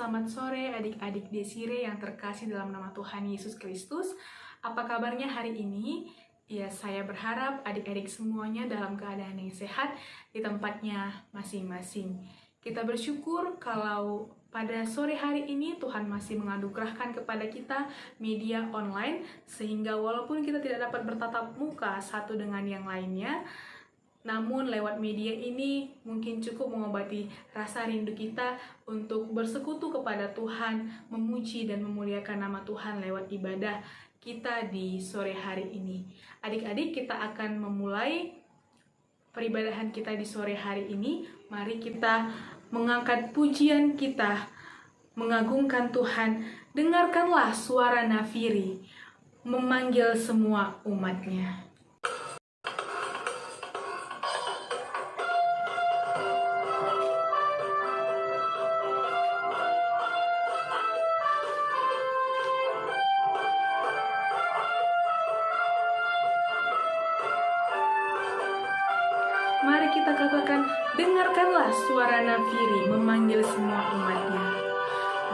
selamat sore adik-adik Desire yang terkasih dalam nama Tuhan Yesus Kristus. Apa kabarnya hari ini? Ya, saya berharap adik-adik semuanya dalam keadaan yang sehat di tempatnya masing-masing. Kita bersyukur kalau pada sore hari ini Tuhan masih menganugerahkan kepada kita media online, sehingga walaupun kita tidak dapat bertatap muka satu dengan yang lainnya, namun lewat media ini mungkin cukup mengobati rasa rindu kita untuk bersekutu kepada Tuhan, memuji dan memuliakan nama Tuhan lewat ibadah kita di sore hari ini. Adik-adik, kita akan memulai peribadahan kita di sore hari ini. Mari kita mengangkat pujian kita, mengagungkan Tuhan. Dengarkanlah suara nafiri, memanggil semua umatnya. Mari kita katakan, dengarkanlah suara nafiri memanggil semua umatnya.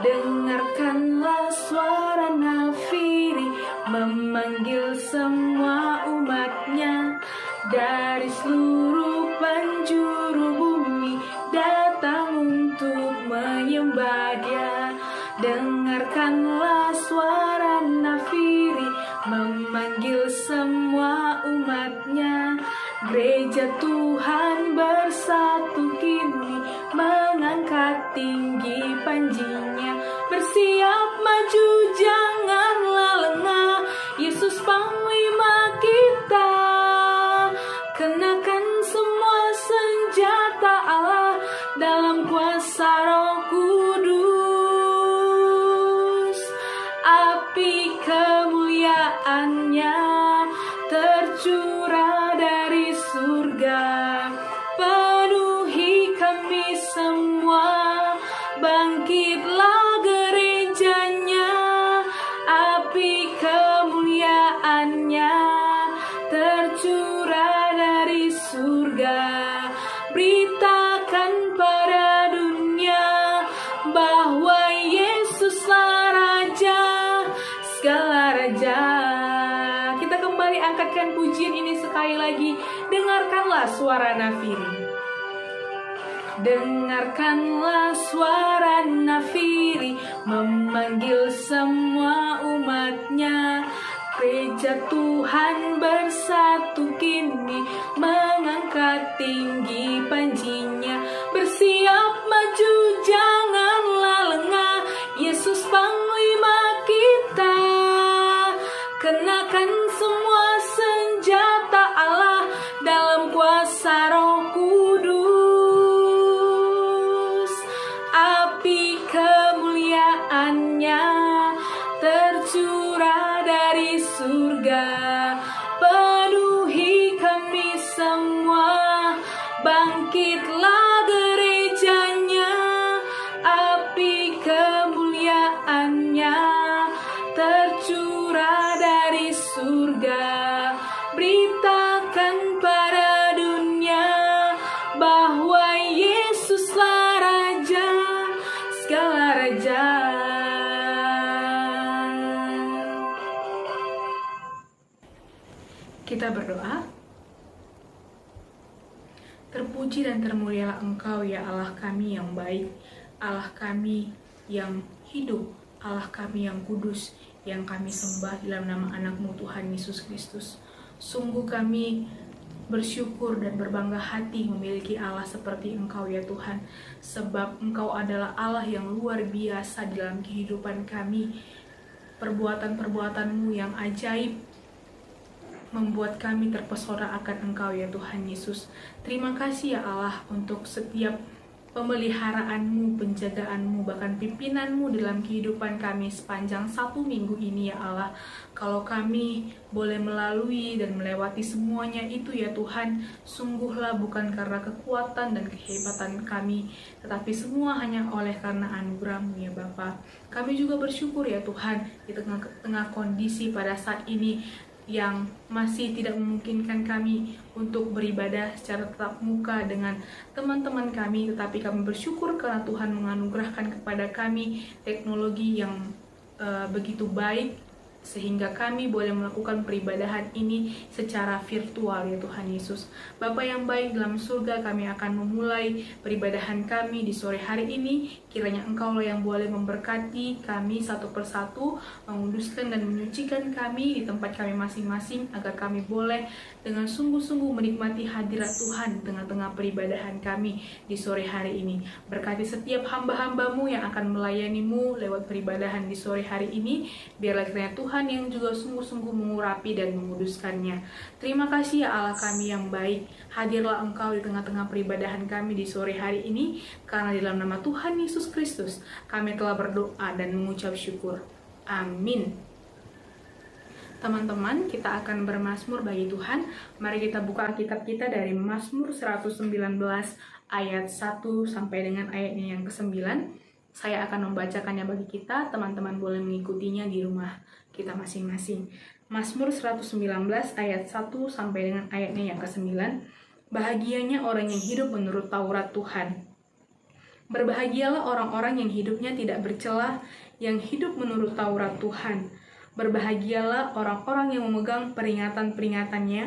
Dengarkanlah suara nafiri memanggil semua umatnya. Dari seluruh penjuru bumi datang untuk menyembah Dia. Dengarkanlah suara nafiri memanggil semua umatnya. Gereja Tuhan bersatu kini, mengangkat tinggi panjinya. Bersiap maju, janganlah lengah, Yesus Panglima kita. Kenakan semua senjata Allah dalam kuasa Roh Kudus. Api kemuliaan-Nya tercurah dari surga, penuhi kami semua. Bangkitlah gerejanya, api kemuliaan-Nya tercurah dari surga. Beritakan pada dunia bahwa Yesuslah Raja segala raja. Kita kembali angkatkan pujian ini sekali lagi. Dengarkanlah suara nafiri. Dengarkanlah suara nafiri memanggil semua umatnya. Gereja Tuhan bersatu kini, mengangkat tinggi panjinya. Bersiap maju, janganlah lengah, Yesus Panglima kita. Kenakan semua senjata Allah dalam kuasa Roh Kudus. Api kemuliaan-Nya tercurah dari surga, penuhi kami semua. Bangkitlah gerejanya, api kemuliaan-Nya tercurah dari surga. Beritakan pada dunia bahwa Yesuslah Raja segala raja. Kita berdoa. Terpuji dan termulialah Engkau ya Allah kami yang baik, Allah kami yang hidup, Allah kami yang kudus, yang kami sembah dalam nama anak-Mu Tuhan Yesus Kristus. Sungguh kami bersyukur dan berbangga hati memiliki Allah seperti Engkau ya Tuhan, sebab Engkau adalah Allah yang luar biasa dalam kehidupan kami. Perbuatan-perbuatan-Mu yang ajaib membuat kami terpesona akan Engkau ya Tuhan Yesus. Terima kasih ya Allah untuk setiap pemeliharaan-Mu, penjagaan-Mu, bahkan pimpinan-Mu dalam kehidupan kami sepanjang 1 minggu ini ya Allah. Kalau kami boleh melalui dan melewati semuanya itu ya Tuhan, sungguhlah bukan karena kekuatan dan kehebatan kami, tetapi semua hanya oleh karena anugerah-Mu ya Bapa. Kami juga bersyukur ya Tuhan, di tengah kondisi pada saat ini yang masih tidak memungkinkan kami untuk beribadah secara tatap muka dengan teman-teman kami, tetapi kami bersyukur karena Tuhan menganugerahkan kepada kami teknologi yang begitu baik, sehingga kami boleh melakukan peribadahan ini secara virtual, ya Tuhan Yesus. Bapa yang baik dalam surga, kami akan memulai peribadahan kami di sore hari ini. Kiranya Engkaulah yang boleh memberkati kami satu persatu, menguduskan dan menyucikan kami di tempat kami masing-masing, agar kami boleh dengan sungguh-sungguh menikmati hadirat Tuhan di tengah-tengah peribadahan kami di sore hari ini. Berkati setiap hamba-hamba-Mu yang akan melayani-Mu lewat peribadahan di sore hari ini. Biarlah kiranya Tuhan yang juga sungguh-sungguh mengurapi dan menguduskannya. Terima kasih ya Allah kami yang baik. Hadirlah Engkau di tengah-tengah peribadahan kami di sore hari ini, karena di dalam nama Tuhan Yesus Kristus kami telah berdoa dan mengucap syukur. Amin. Teman-teman, kita akan bermazmur bagi Tuhan. Mari kita buka Alkitab kita dari Mazmur 119 ayat 1 sampai dengan ayatnya yang ke-9. Saya akan membacakannya bagi kita, teman-teman boleh mengikutinya di rumah kita masing-masing. Mazmur 119 ayat 1 sampai dengan ayatnya yang ke-9. Bahagianya orang yang hidup menurut Taurat Tuhan. Berbahagialah orang-orang yang hidupnya tidak bercelah, yang hidup menurut Taurat Tuhan. Berbahagialah orang-orang yang memegang peringatan-peringatannya,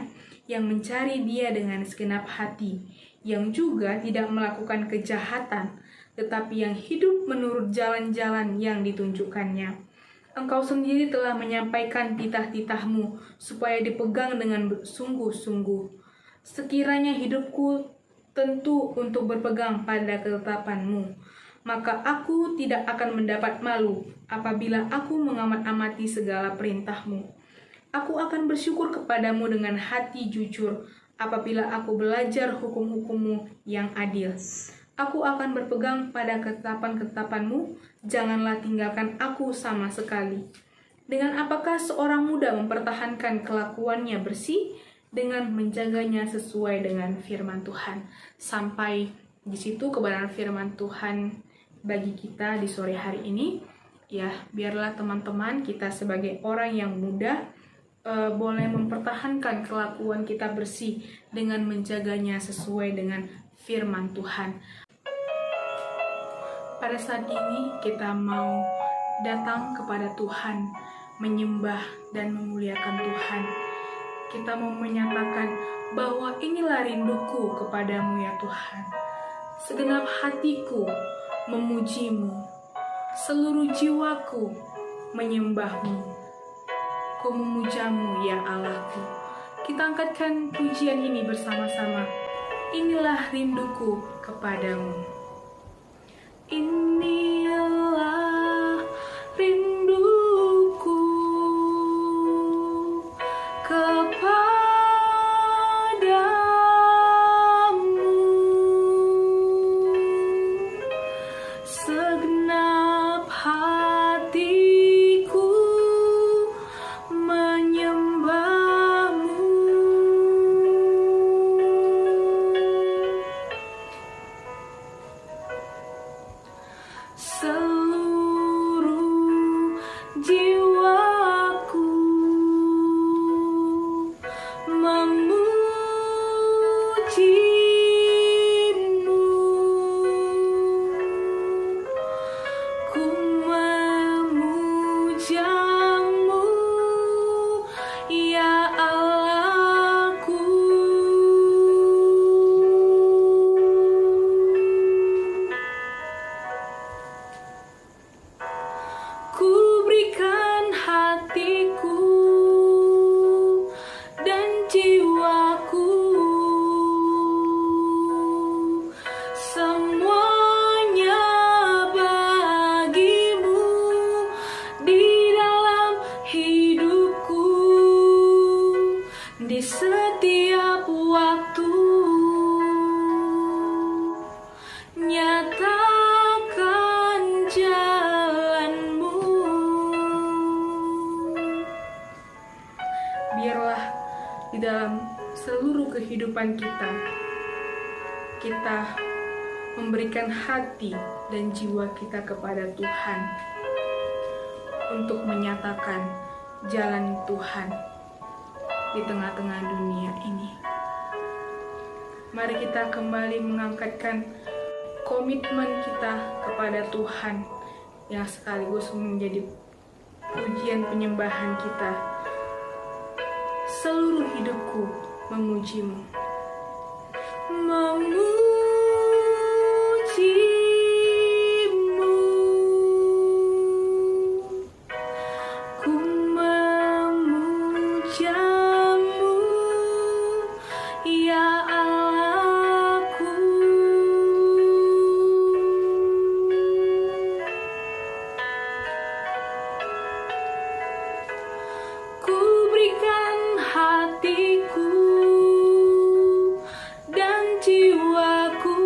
yang mencari Dia dengan segenap hati, yang juga tidak melakukan kejahatan, tetapi yang hidup menurut jalan-jalan yang ditunjukkannya. Engkau sendiri telah menyampaikan titah-titah-Mu supaya dipegang dengan sungguh-sungguh. Sekiranya hidupku tentu untuk berpegang pada ketetapan-Mu, maka aku tidak akan mendapat malu apabila aku mengamat-amati segala perintah-Mu. Aku akan bersyukur kepadamu dengan hati jujur apabila aku belajar hukum-hukum-Mu yang adil. Aku akan berpegang pada ketetapan-ketetapan-Mu, janganlah tinggalkan aku sama sekali. Dengan apakah seorang muda mempertahankan kelakuannya bersih? Dengan menjaganya sesuai dengan firman Tuhan. Sampai di situ kebenaran firman Tuhan bagi kita di sore hari ini. Ya, biarlah teman-teman kita sebagai orang yang muda boleh mempertahankan kelakuan kita bersih dengan menjaganya sesuai dengan firman Tuhan. Pada saat ini kita mau datang kepada Tuhan, menyembah dan memuliakan Tuhan. Kita mau menyatakan bahwa inilah rinduku kepadamu ya Tuhan. Segenap hatiku memuji-Mu, seluruh jiwaku menyembah-Mu. Ku memuja-Mu ya Allahku. Kita angkatkan pujian ini bersama-sama. Inilah rinduku kepadamu. Inilah rinduku kepadamu, segenap hatiku menyembah-Mu. Seluruh jiwaku memuji-Mu. Ku memuja-Mu ya Allahku. Ku berikan hatiku dan jiwaku, semuanya bagi-Mu di dalam hidupku, di setiap waktu. Nyatakan jalan-Mu. Biarlah di dalam seluruh kehidupan kita memberikan hati dan jiwa kita kepada Tuhan untuk menyatakan jalan Tuhan. di tengah-tengah dunia ini. Mari kita kembali mengangkatkan komitmen kita kepada Tuhan yang sekaligus menjadi pujian penyembahan kita. Seluruh hidupku memujimu. Memujimu, ku memujamu, ya Allahku. Ku berikan hatiku dan jiwaku,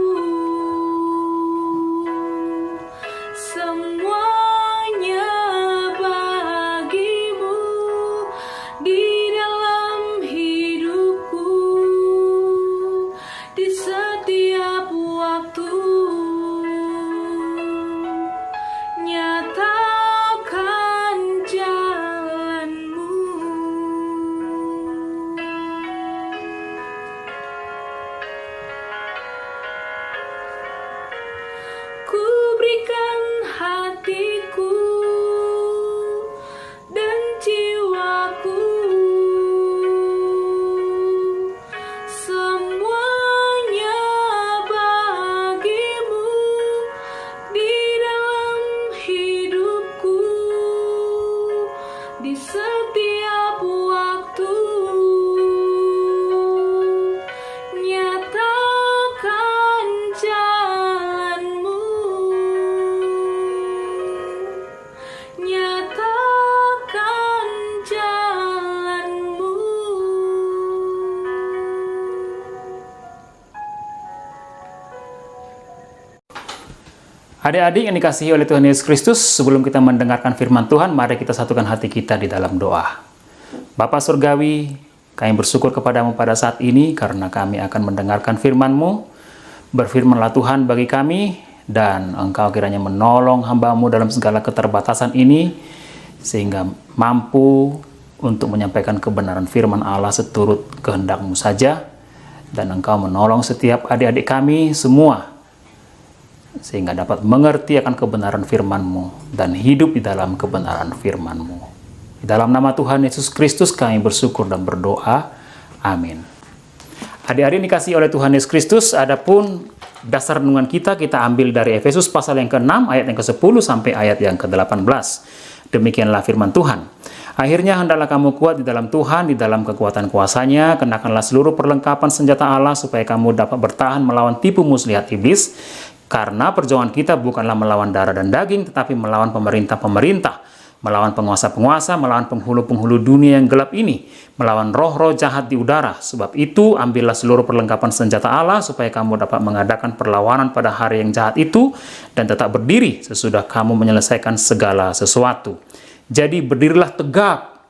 semuanya bagimu di dalam hidupku, di setiap waktu. Nyatakan jalanmu. Ku berikan hatiku dan jiwaku, semuanya bagimu di dalam hidupku, di setiap waktu. Nyatakan jalanmu. Nyatakan jalanmu. Adik-adik yang dikasihi oleh Tuhan Yesus Kristus, sebelum kita mendengarkan firman Tuhan, mari kita satukan hati kita di dalam doa. Bapa Surgawi, kami bersyukur kepadamu pada saat ini karena kami akan mendengarkan firman-Mu. Berfirmanlah Tuhan bagi kami, dan Engkau kiranya menolong hamba-Mu dalam segala keterbatasan ini, sehingga mampu untuk menyampaikan kebenaran firman Allah seturut kehendak-Mu saja, dan Engkau menolong setiap adik-adik kami semua, sehingga dapat mengerti akan kebenaran firman-Mu dan hidup di dalam kebenaran firman-Mu. Di dalam nama Tuhan Yesus Kristus kami bersyukur dan berdoa. Amin. Adik-adik dikasihi oleh Tuhan Yesus Kristus, adapun dasar renungan kita ambil dari Efesus pasal yang ke-6 ayat yang ke-10 sampai ayat yang ke-18. Demikianlah firman Tuhan. Akhirnya hendaklah kamu kuat di dalam Tuhan, di dalam kekuatan kuasa-Nya, kenakanlah seluruh perlengkapan senjata Allah supaya kamu dapat bertahan melawan tipu muslihat iblis. Karena perjuangan kita bukanlah melawan darah dan daging, tetapi melawan pemerintah-pemerintah, melawan penguasa-penguasa, melawan penghulu-penghulu dunia yang gelap ini, melawan roh-roh jahat di udara. Sebab itu, ambillah seluruh perlengkapan senjata Allah, supaya kamu dapat mengadakan perlawanan pada hari yang jahat itu, dan tetap berdiri sesudah kamu menyelesaikan segala sesuatu. Jadi berdirilah tegap,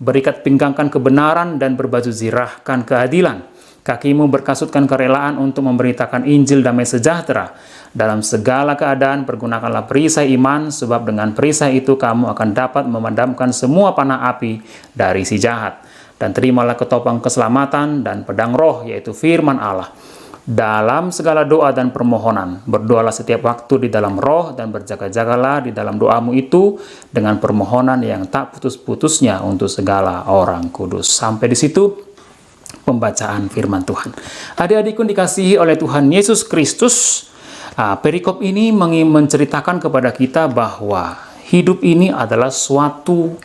berikat pinggangkan kebenaran, dan berbaju zirahkan keadilan. Kakimu berkasutkan kerelaan untuk memberitakan Injil damai sejahtera. Dalam segala keadaan pergunakanlah perisai iman, sebab dengan perisai itu kamu akan dapat memadamkan semua panah api dari si jahat. Dan terimalah ketopang keselamatan dan pedang roh, yaitu firman Allah. Dalam segala doa dan permohonan, berdoalah setiap waktu di dalam roh, dan berjaga-jagalah di dalam doamu itu dengan permohonan yang tak putus-putusnya untuk segala orang kudus. Sampai di situ pembacaan firman Tuhan. Adik-adikku dikasihi oleh Tuhan Yesus Kristus, perikop ini menceritakan kepada kita bahwa hidup ini adalah suatu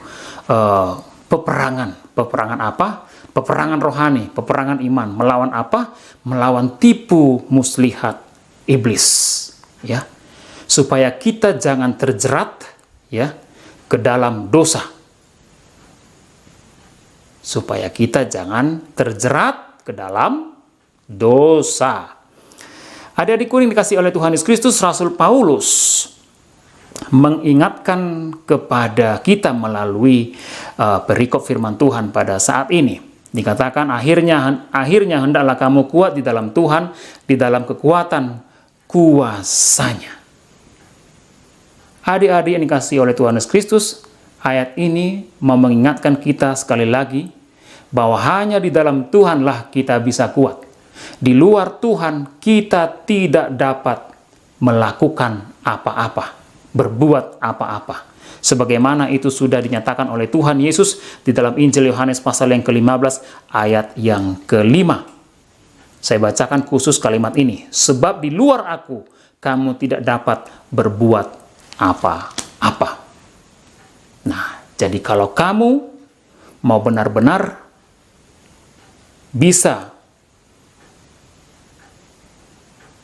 peperangan. Peperangan apa? Peperangan rohani, peperangan iman. Melawan apa? Melawan tipu muslihat iblis, ya. Supaya kita jangan terjerat, ya, ke dalam dosa. Supaya kita jangan terjerat ke dalam dosa. Adik-adikku yang dikasihi oleh Tuhan Yesus Kristus, Rasul Paulus mengingatkan kepada kita melalui perikop firman Tuhan pada saat ini. Dikatakan akhirnya hendaklah kamu kuat di dalam Tuhan, di dalam kekuatan kuasa-Nya. Adik-adik yang dikasihi oleh Tuhan Yesus Kristus, ayat ini mengingatkan kita sekali lagi bahwa hanya di dalam Tuhanlah kita bisa kuat. Di luar Tuhan kita tidak dapat melakukan apa-apa, berbuat apa-apa. Sebagaimana itu sudah dinyatakan oleh Tuhan Yesus di dalam Injil Yohanes pasal yang ke-15 ayat yang ke-5. Saya bacakan khusus kalimat ini. Sebab di luar aku, kamu tidak dapat berbuat apa-apa. Nah, jadi kalau kamu mau benar-benar bisa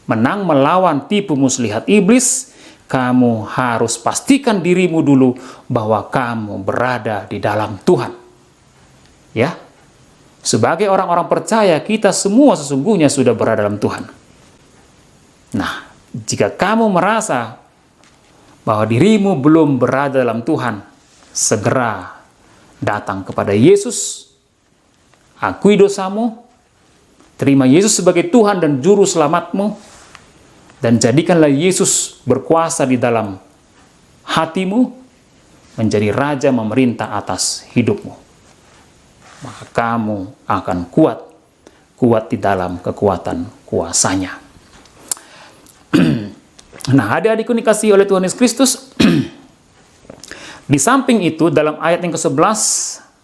menang melawan tipu muslihat iblis, kamu harus pastikan dirimu dulu bahwa kamu berada di dalam Tuhan. Ya. Sebagai orang-orang percaya, kita semua sesungguhnya sudah berada dalam Tuhan. Nah, jika kamu merasa bahwa dirimu belum berada dalam Tuhan, segera datang kepada Yesus, akui dosamu, terima Yesus sebagai Tuhan dan Juru Selamatmu, dan jadikanlah Yesus berkuasa di dalam hatimu, menjadi Raja memerintah atas hidupmu. Maka kamu akan kuat di dalam kekuatan kuasanya. Nah, adik-adikku dikasihi oleh Tuhan Yesus Kristus, di samping itu dalam ayat yang ke-11,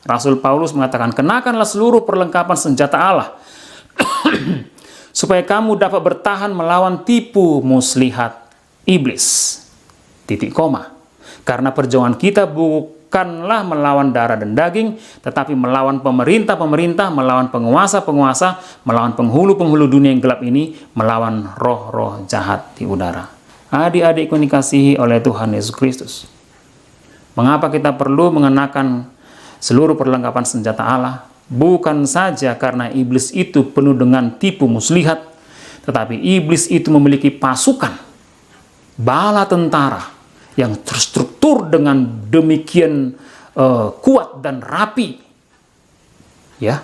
Rasul Paulus mengatakan, kenakanlah seluruh perlengkapan senjata Allah, supaya kamu dapat bertahan melawan tipu muslihat iblis. Titik koma. Karena perjuangan kita bukanlah melawan darah dan daging, tetapi melawan pemerintah-pemerintah, melawan penguasa-penguasa, melawan penghulu-penghulu dunia yang gelap ini, melawan roh-roh jahat di udara. Adik-adikku dikasihi oleh Tuhan Yesus Kristus. Mengapa kita perlu mengenakan seluruh perlengkapan senjata Allah? Bukan saja karena iblis itu penuh dengan tipu muslihat, tetapi iblis itu memiliki pasukan, bala tentara yang terstruktur dengan demikian kuat dan rapi, ya,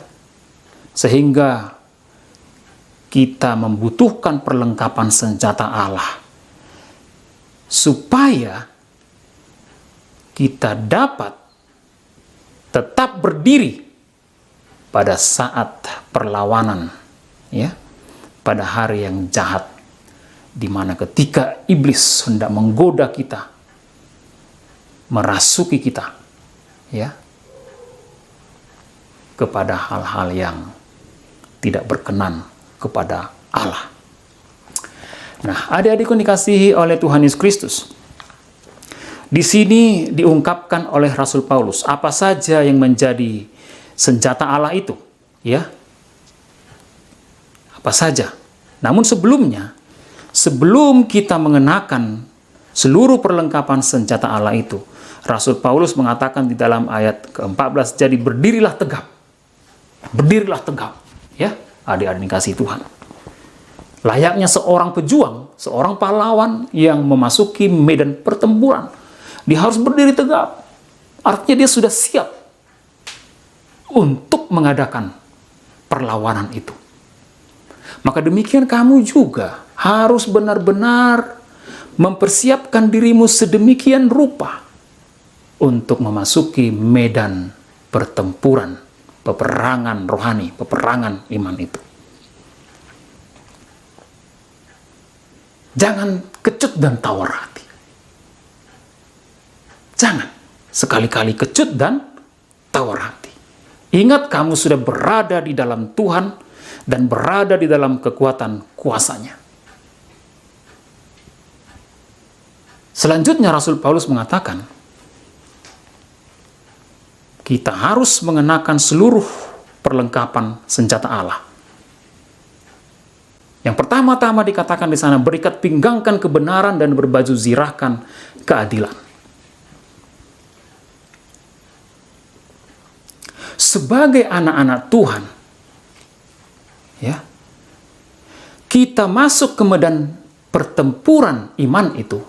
sehingga kita membutuhkan perlengkapan senjata Allah supaya kita dapat tetap berdiri pada saat perlawanan, ya, pada hari yang jahat, di mana ketika iblis hendak menggoda kita, merasuki kita, ya, kepada hal-hal yang tidak berkenan kepada Allah. Nah, adik-adikku dikasihi oleh Tuhan Yesus Kristus, di sini diungkapkan oleh Rasul Paulus apa saja yang menjadi senjata Allah itu, ya. Apa saja. Namun sebelumnya, sebelum kita mengenakan seluruh perlengkapan senjata Allah itu, Rasul Paulus mengatakan di dalam ayat ke-14, jadi berdirilah tegap. Berdirilah tegap, ya, adik-adik kasih Tuhan. Layaknya seorang pejuang, seorang pahlawan yang memasuki medan pertempuran, dia harus berdiri tegap. Artinya dia sudah siap untuk mengadakan perlawanan itu. Maka demikian kamu juga harus benar-benar mempersiapkan dirimu sedemikian rupa untuk memasuki medan pertempuran, peperangan rohani, peperangan iman itu. Jangan kecut dan tawar hati. Jangan sekali-kali kecut dan tawar hati. Ingat, kamu sudah berada di dalam Tuhan dan berada di dalam kekuatan kuasanya. Selanjutnya Rasul Paulus mengatakan, kita harus mengenakan seluruh perlengkapan senjata Allah. Yang pertama-tama dikatakan di sana, berikat pinggangkan kebenaran dan berbaju zirahkan keadilan. Sebagai anak-anak Tuhan, ya, kita masuk ke medan pertempuran iman itu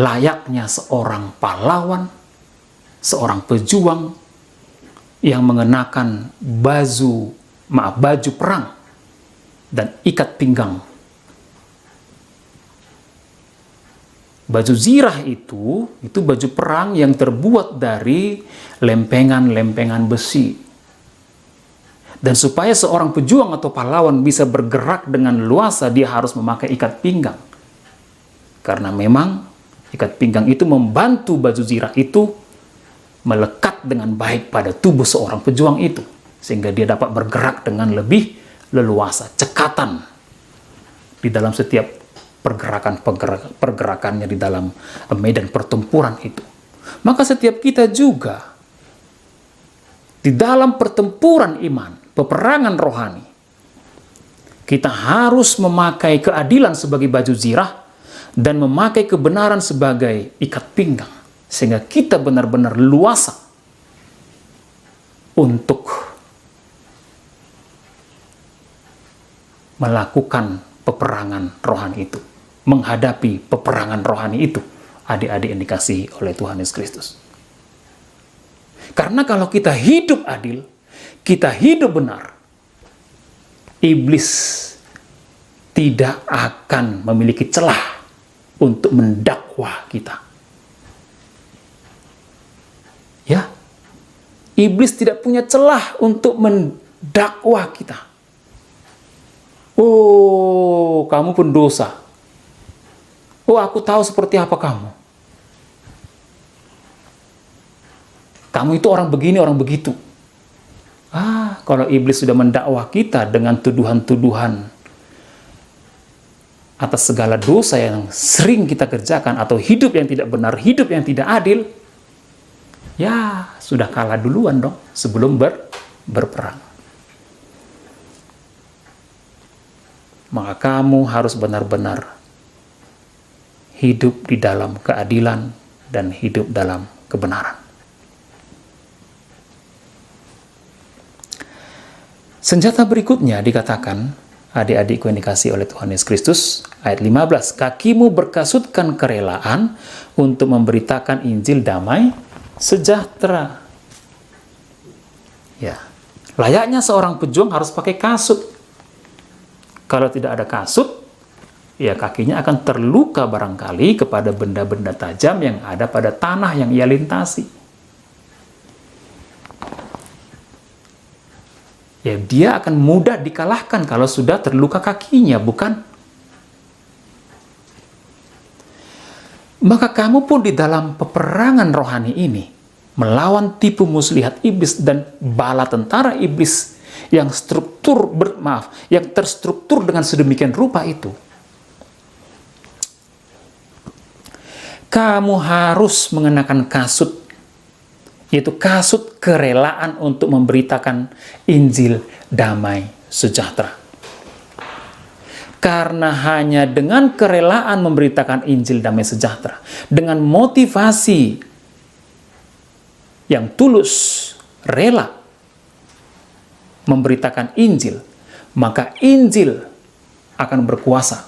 layaknya seorang pahlawan, seorang pejuang yang mengenakan baju perang dan ikat pinggang. Baju zirah itu baju perang yang terbuat dari lempengan-lempengan besi, Dan supaya seorang pejuang atau pahlawan bisa bergerak dengan luasa, dia harus memakai ikat pinggang. Karena memang ikat pinggang itu membantu baju zirah itu melekat dengan baik pada tubuh seorang pejuang itu. Sehingga dia dapat bergerak dengan lebih leluasa, cekatan di dalam setiap pergerakannya di dalam medan pertempuran itu. Maka setiap kita juga di dalam pertempuran iman, peperangan rohani, kita harus memakai keadilan sebagai baju zirah dan memakai kebenaran sebagai ikat pinggang, sehingga kita benar-benar luasa untuk melakukan peperangan rohani itu, menghadapi peperangan rohani itu, adik-adik yang dikasihi oleh Tuhan Yesus Kristus. Karena kalau kita hidup adil, kita hidup benar, iblis tidak akan memiliki celah untuk mendakwa kita. Ya, iblis tidak punya celah untuk mendakwa kita. Oh, kamu pendosa. Oh, aku tahu seperti apa kamu. Kamu itu orang begini, orang begitu. Kalau iblis sudah mendakwa kita dengan tuduhan-tuduhan atas segala dosa yang sering kita kerjakan, atau hidup yang tidak benar, hidup yang tidak adil, ya sudah kalah duluan dong sebelum berperang. Maka kamu harus benar-benar hidup di dalam keadilan dan hidup dalam kebenaran. Senjata berikutnya dikatakan, adik-adikku yang dikasihi oleh Tuhan Yesus Kristus, ayat 15, kakimu berkasutkan kerelaan untuk memberitakan Injil damai sejahtera. Ya, layaknya seorang pejuang harus pakai kasut. Kalau tidak ada kasut, ya kakinya akan terluka barangkali kepada benda-benda tajam yang ada pada tanah yang ia lintasi. Ya, dia akan mudah dikalahkan kalau sudah terluka kakinya, bukan? Maka kamu pun di dalam peperangan rohani ini, melawan tipu muslihat iblis dan bala tentara iblis yang yang terstruktur dengan sedemikian rupa itu, kamu harus mengenakan kasut, yaitu kasut kerelaan untuk memberitakan Injil damai sejahtera. Karena hanya dengan kerelaan memberitakan Injil damai sejahtera, dengan motivasi yang tulus, rela memberitakan Injil, maka Injil akan berkuasa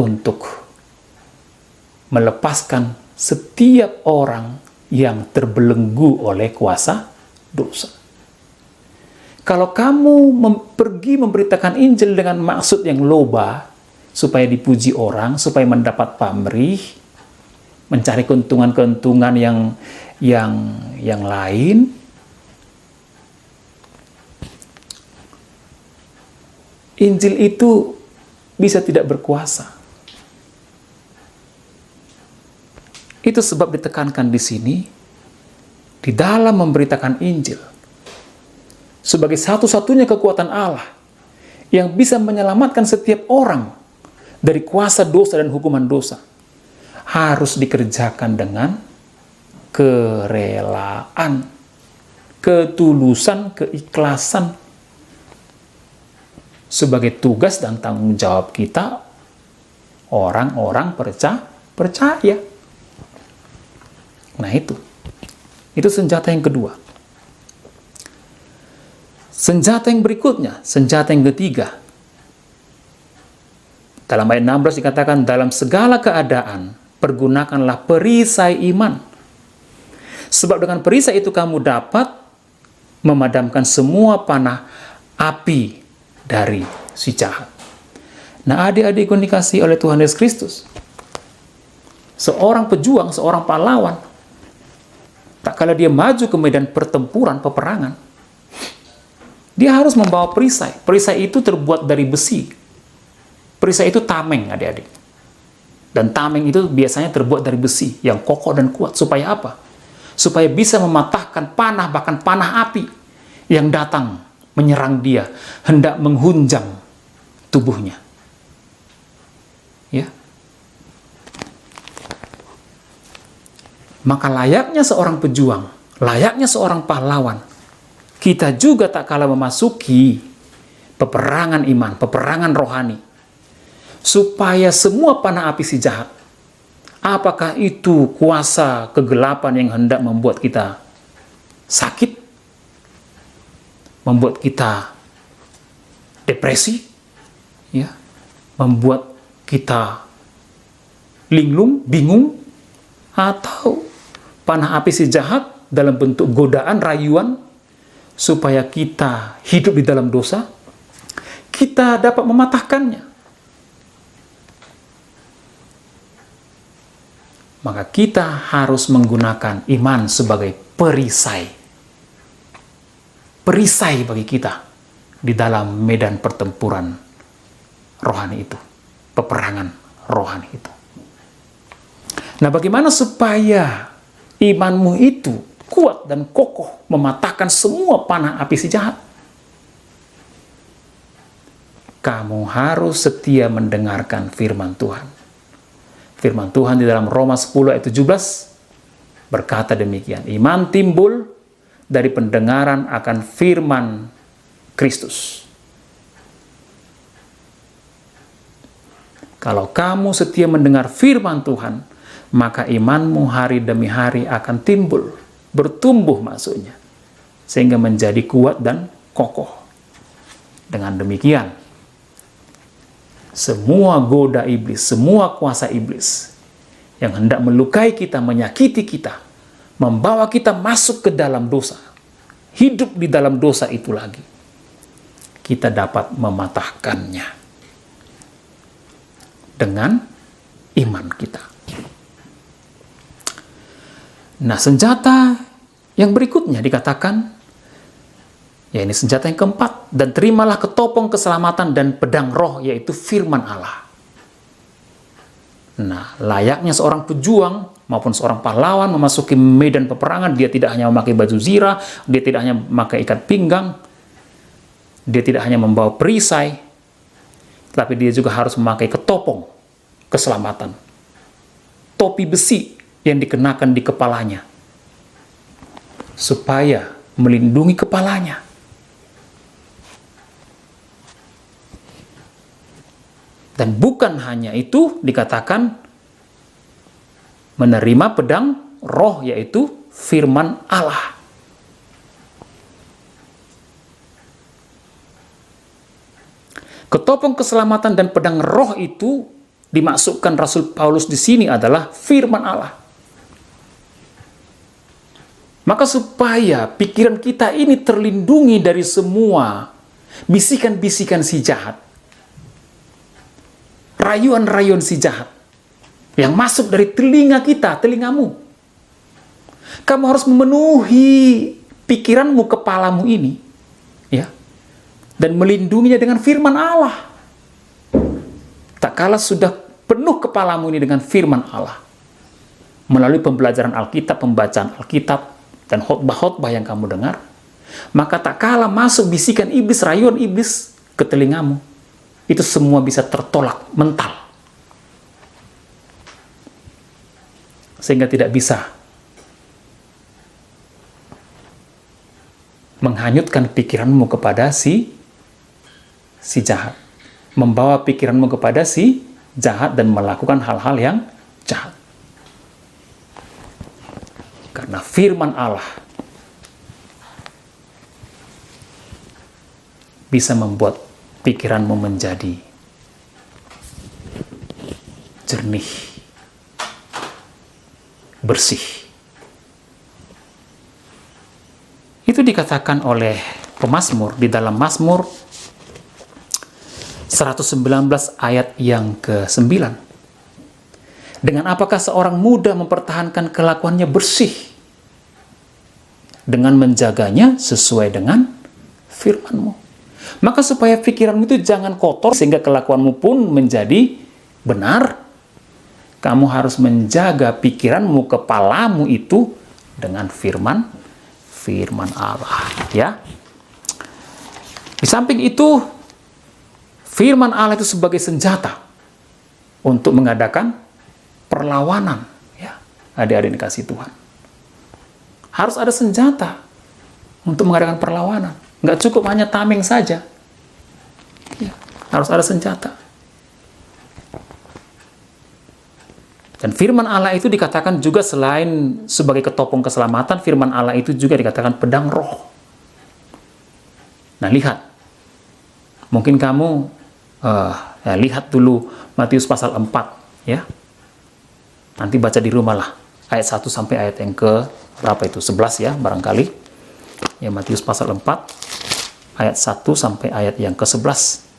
untuk melepaskan setiap orang yang terbelenggu oleh kuasa dosa. Kalau kamu pergi memberitakan Injil dengan maksud yang loba, supaya dipuji orang, supaya mendapat pamrih, mencari keuntungan-keuntungan yang lain, Injil itu bisa tidak berkuasa. Itu sebab ditekankan di sini, di dalam memberitakan Injil, sebagai satu-satunya kekuatan Allah yang bisa menyelamatkan setiap orang dari kuasa dosa dan hukuman dosa, harus dikerjakan dengan kerelaan, ketulusan, keikhlasan, sebagai tugas dan tanggung jawab kita, orang-orang percaya. Nah itu senjata yang kedua. Senjata yang berikutnya, senjata yang ketiga. Dalam ayat 16 dikatakan, dalam segala keadaan, pergunakanlah perisai iman. Sebab dengan perisai itu kamu dapat memadamkan semua panah api dari si jahat. Nah, adik-adikku dikasihi oleh Tuhan Yesus Kristus, seorang pejuang, seorang pahlawan, Tak kala dia maju ke medan pertempuran, peperangan, dia harus membawa perisai. Perisai itu terbuat dari besi. Perisai itu tameng, adik-adik. Dan tameng itu biasanya terbuat dari besi yang kokoh dan kuat. Supaya apa? Supaya bisa mematahkan panah, bahkan panah api yang datang menyerang dia, hendak menghunjam tubuhnya. Ya. Maka layaknya seorang pejuang, layaknya seorang pahlawan, kita juga tak kalah memasuki peperangan iman, peperangan rohani, supaya semua panah api si jahat, apakah itu kuasa kegelapan yang hendak membuat kita sakit, membuat kita depresi, ya, membuat kita linglung, bingung, atau panah api si jahat dalam bentuk godaan, rayuan, supaya kita hidup di dalam dosa, kita dapat mematahkannya. Maka kita harus menggunakan iman sebagai perisai. Perisai bagi kita di dalam medan pertempuran rohani itu. Peperangan rohani itu. Nah, bagaimana supaya imanmu itu kuat dan kokoh mematahkan semua panah api si jahat? Kamu harus setia mendengarkan firman Tuhan. Firman Tuhan di dalam Roma 10 ayat 17 berkata demikian. Iman timbul dari pendengaran akan firman Kristus. Kalau kamu setia mendengar firman Tuhan, maka imanmu hari demi hari akan timbul, bertumbuh maksudnya, sehingga menjadi kuat dan kokoh. Dengan demikian, semua goda iblis, semua kuasa iblis yang hendak melukai kita, menyakiti kita, membawa kita masuk ke dalam dosa, hidup di dalam dosa itu lagi, kita dapat mematahkannya dengan iman kita. Nah, senjata yang berikutnya dikatakan, ya ini senjata yang keempat, dan terimalah ketopong keselamatan dan pedang roh, yaitu firman Allah. Nah, layaknya seorang pejuang maupun seorang pahlawan memasuki medan peperangan, dia tidak hanya memakai baju zirah, dia tidak hanya memakai ikat pinggang, dia tidak hanya membawa perisai, tapi dia juga harus memakai ketopong keselamatan, topi besi yang dikenakan di kepalanya, supaya melindungi kepalanya. Dan bukan hanya itu, dikatakan menerima pedang roh, yaitu firman Allah. Ketopong keselamatan dan pedang roh itu dimaksudkan Rasul Paulus di sini adalah firman Allah. Maka supaya pikiran kita ini terlindungi dari semua bisikan-bisikan si jahat, rayuan-rayuan si jahat yang masuk dari telinga kita, telingamu, kamu harus memenuhi pikiranmu, kepalamu ini, ya, dan melindunginya dengan firman Allah. Tak kala sudah penuh kepalamu ini dengan firman Allah, melalui pembelajaran Alkitab, pembacaan Alkitab, dan khotbah-khotbah yang kamu dengar, maka tak kalah masuk bisikan iblis, rayuan iblis ke telingamu, itu semua bisa tertolak mental, sehingga tidak bisa menghanyutkan pikiranmu kepada si jahat, membawa pikiranmu kepada si jahat dan melakukan hal-hal yang jahat. Karena firman Allah bisa membuat pikiranmu menjadi jernih, bersih. Itu dikatakan oleh pemazmur di dalam Mazmur 119 ayat yang ke-9. Dengan apakah seorang muda mempertahankan kelakuannya bersih? dengan menjaganya sesuai dengan firman-Mu. Maka supaya pikiranmu itu jangan kotor sehingga kelakuanmu pun menjadi benar, kamu harus menjaga pikiranmu, kepalamu itu dengan firman Allah, ya. Di samping itu, firman Allah itu sebagai senjata untuk mengadakan perlawanan, ya. Adik-adik dikasih Tuhan. Harus ada senjata untuk mengadakan perlawanan. Nggak cukup hanya tameng saja. Ya, harus ada senjata. Dan firman Allah itu dikatakan juga selain sebagai ketopong keselamatan, firman Allah itu juga dikatakan pedang roh. Nah, lihat. Mungkin kamu lihat dulu Matius pasal 4, ya. Nanti baca di rumah lah. Ayat 1 sampai ayat yang ke berapa itu? 11 ya, barangkali. Ya, Matius pasal 4, ayat 1 sampai ayat yang ke-11.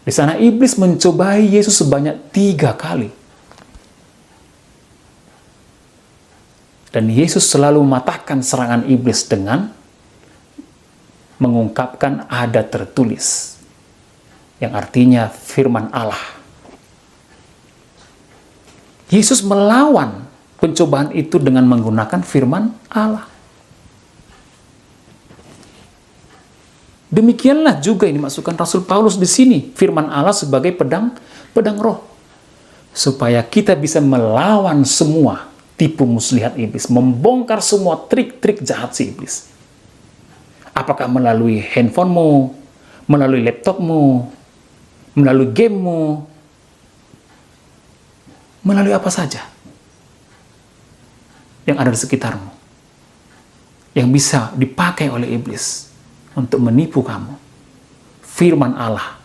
Di sana iblis mencobai Yesus sebanyak 3 kali. Dan Yesus selalu mematahkan serangan iblis dengan mengungkapkan ada tertulis. Yang artinya firman Allah. Yesus melawan pencobaan itu dengan menggunakan firman Allah. Demikianlah juga ini dimaksudkan Rasul Paulus di sini, firman Allah sebagai pedang roh. Supaya kita bisa melawan semua tipu muslihat iblis, membongkar semua trik-trik jahat si iblis. Apakah melalui handphonemu, melalui laptopmu, melalui gamemu, melalui apa saja yang ada di sekitarmu, yang bisa dipakai oleh iblis untuk menipu kamu. Firman Allah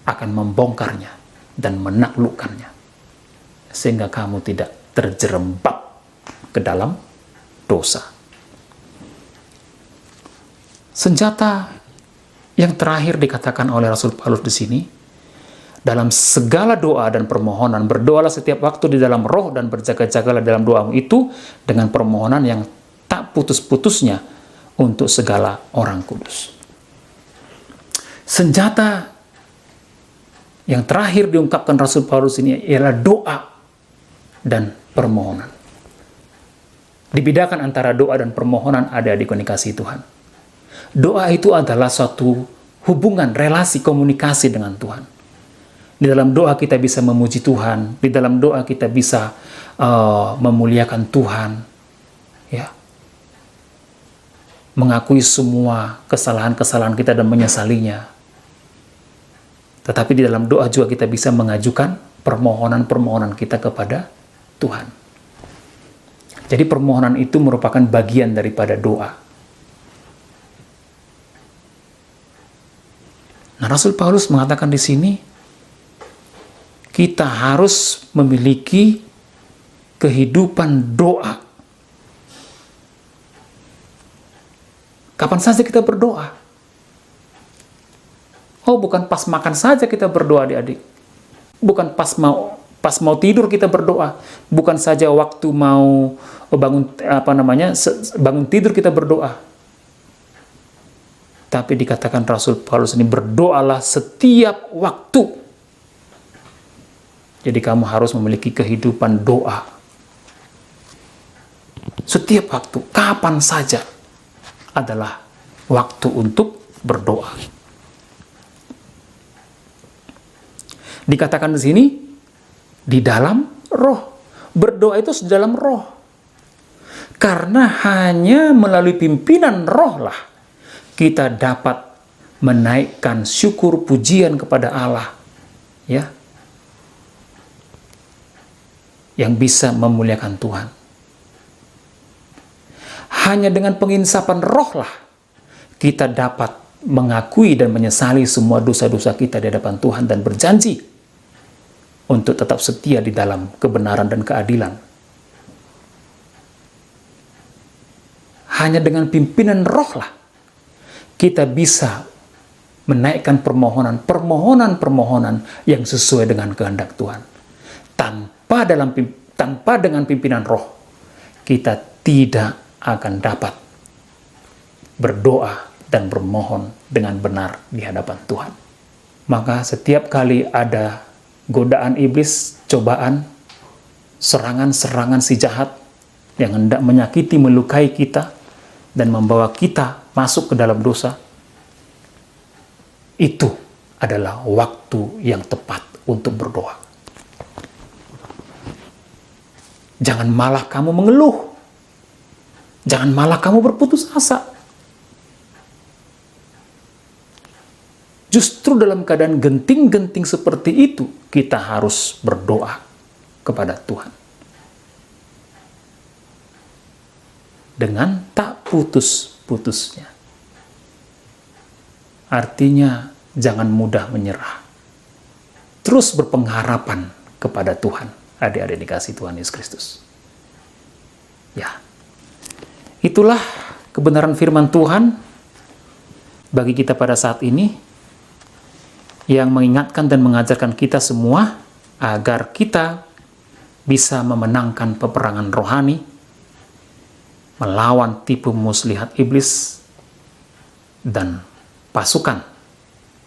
akan membongkarnya dan menaklukkannya, sehingga kamu tidak terjerembab ke dalam dosa. Senjata yang terakhir dikatakan oleh Rasul Paulus di sini, dalam segala doa dan permohonan, berdoalah setiap waktu di dalam roh dan berjaga-jagalah dalam doamu itu dengan permohonan yang tak putus-putusnya untuk segala orang kudus. Senjata yang terakhir diungkapkan Rasul Paulus ini ialah doa dan permohonan. Dibedakan antara doa dan permohonan ada di komunikasi Tuhan. Doa itu adalah suatu hubungan, relasi, komunikasi dengan Tuhan. Di dalam doa kita bisa memuji Tuhan, di dalam doa kita bisa memuliakan Tuhan, ya, mengakui semua kesalahan-kesalahan kita dan menyesalinya. Tetapi di dalam doa juga kita bisa mengajukan permohonan-permohonan kita kepada Tuhan. Jadi permohonan itu merupakan bagian daripada doa. Nah, Rasul Paulus mengatakan di sini, kita harus memiliki kehidupan doa. Kapan saja kita berdoa. Oh, bukan pas makan saja kita berdoa, adik-adik. Bukan pas mau tidur kita berdoa. Bukan saja waktu mau bangun tidur kita berdoa. Tapi dikatakan Rasul Paulus ini, berdoalah setiap waktu. Jadi kamu harus memiliki kehidupan doa. Setiap waktu, kapan saja adalah waktu untuk berdoa. Dikatakan di sini, di dalam roh. Berdoa itu di dalam roh. Karena hanya melalui pimpinan roh lah kita dapat menaikkan syukur pujian kepada Allah, ya, yang bisa memuliakan Tuhan. Hanya dengan penginsapan roh lah kita dapat mengakui dan menyesali semua dosa-dosa kita di hadapan Tuhan dan berjanji untuk tetap setia di dalam kebenaran dan keadilan. Hanya dengan pimpinan roh lah kita bisa menaikkan permohonan yang sesuai dengan kehendak Tuhan. Tanpa dalam tanpa dengan pimpinan roh, kita tidak akan dapat berdoa dan bermohon dengan benar di hadapan Tuhan. Maka setiap kali ada godaan iblis, cobaan, serangan-serangan si jahat yang hendak menyakiti, melukai kita, dan membawa kita masuk ke dalam dosa, itu adalah waktu yang tepat untuk berdoa. Jangan malah kamu mengeluh. Jangan malah kamu berputus asa. Justru dalam keadaan genting-genting seperti itu, kita harus berdoa kepada Tuhan. Dengan tak putus-putusnya. Artinya, jangan mudah menyerah. Terus berpengharapan kepada Tuhan. Adik-adik dikasih Tuhan Yesus Kristus. Ya, itulah kebenaran firman Tuhan bagi kita pada saat ini, yang mengingatkan dan mengajarkan kita semua agar kita bisa memenangkan peperangan rohani, melawan tipu muslihat iblis dan pasukan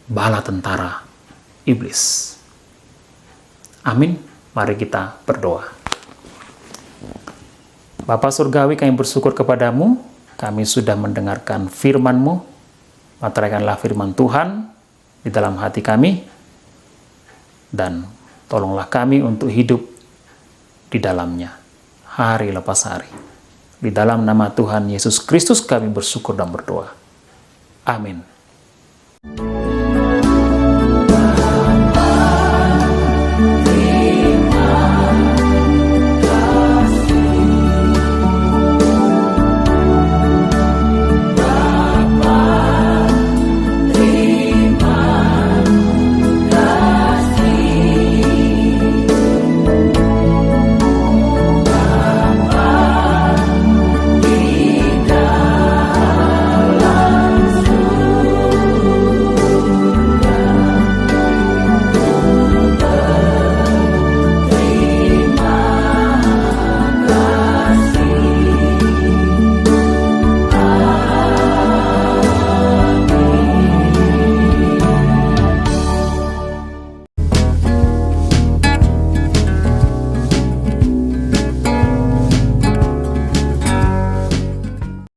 bala tentara iblis. Amin. Mari kita berdoa. Bapa Surgawi, kami bersyukur kepadamu, kami sudah mendengarkan firman-Mu. Materaikanlah firman Tuhan di dalam hati kami, dan tolonglah kami untuk hidup di dalamnya, hari lepas hari. Di dalam nama Tuhan Yesus Kristus kami bersyukur dan berdoa. Amin.